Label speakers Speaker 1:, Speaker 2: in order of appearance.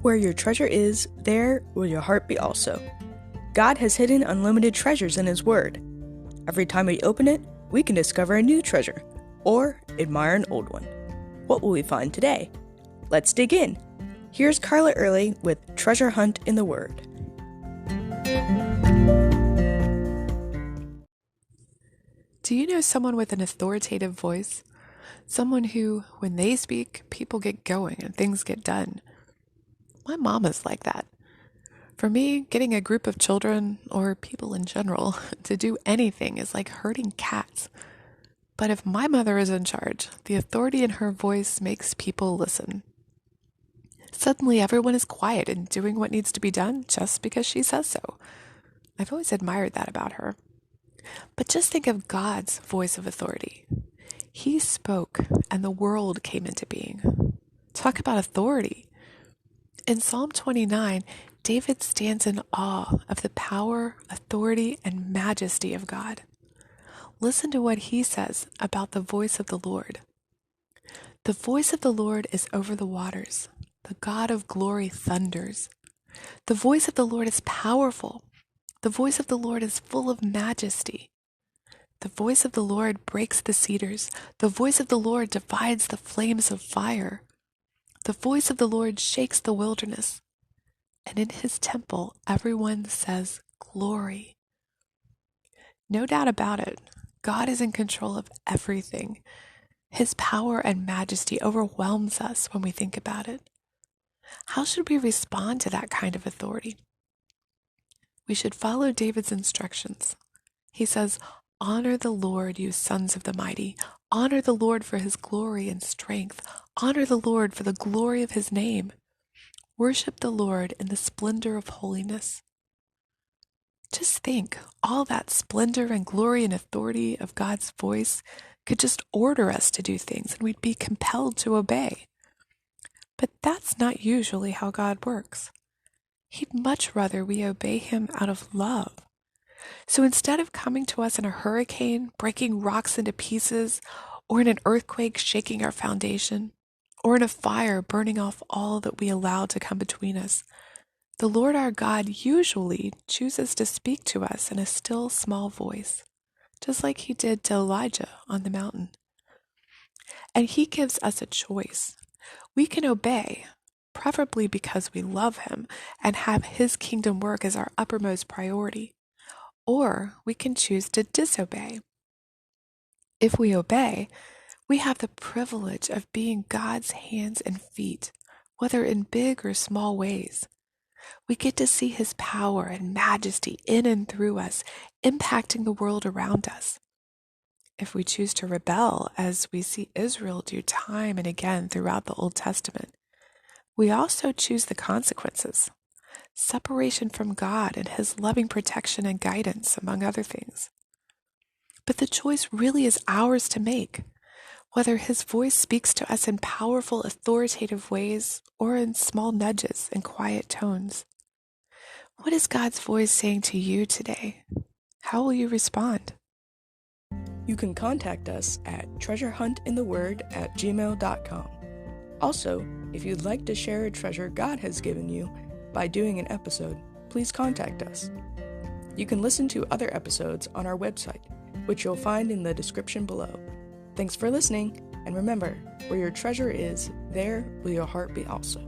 Speaker 1: Where your treasure is, there will your heart be also. God has hidden unlimited treasures in His Word. Every time we open it, we can discover a new treasure, or admire an old one. What will we find today? Let's dig in. Here's Carla Early with Treasure Hunt in the Word.
Speaker 2: Do you know someone with an authoritative voice? Someone who, when they speak, people get going and things get done. My mom is like that. For me, getting a group of children, or people in general, to do anything is like herding cats. But if my mother is in charge, the authority in her voice makes people listen. Suddenly everyone is quiet and doing what needs to be done just because she says so. I've always admired that about her. But just think of God's voice of authority. He spoke and the world came into being. Talk about authority. In Psalm 29, David stands in awe of the power, authority, and majesty of God. Listen to what he says about the voice of the Lord. The voice of the Lord is over the waters. The God of glory thunders. The voice of the Lord is powerful. The voice of the Lord is full of majesty. The voice of the Lord breaks the cedars. The voice of the Lord divides the flames of fire. The voice of the Lord shakes the wilderness. And in his temple, everyone says, glory. No doubt about it, God is in control of everything. His power and majesty overwhelms us when we think about it. How should we respond to that kind of authority? We should follow David's instructions. He says, honor the Lord, you sons of the mighty. Honor the Lord for his glory and strength. Honor the Lord for the glory of his name. Worship the Lord in the splendor of holiness. Just think, all that splendor and glory and authority of God's voice could just order us to do things and we'd be compelled to obey. But that's not usually how God works. He'd much rather we obey him out of love. So instead of coming to us in a hurricane, breaking rocks into pieces, or in an earthquake shaking our foundation, or in a fire burning off all that we allow to come between us, the Lord our God usually chooses to speak to us in a still small voice, just like he did to Elijah on the mountain. And he gives us a choice. We can obey, preferably because we love him and have his kingdom work as our uppermost priority. Or we can choose to disobey. If we obey, we have the privilege of being God's hands and feet, whether in big or small ways. We get to see his power and majesty in and through us, impacting the world around us. If we choose to rebel, as we see Israel do time and again throughout the Old Testament, we also choose the consequences. Separation from God and his loving protection and guidance, among other things. But the choice really is ours to make, whether his voice speaks to us in powerful, authoritative ways or in small nudges and quiet tones. What is God's voice saying to you today? How will you respond?
Speaker 1: You can contact us at treasurehuntintheword@gmail.com. Also, if you'd like to share a treasure God has given you by doing an episode, please contact us. You can listen to other episodes on our website, which you'll find in the description below. Thanks for listening, and remember, where your treasure is, there will your heart be also.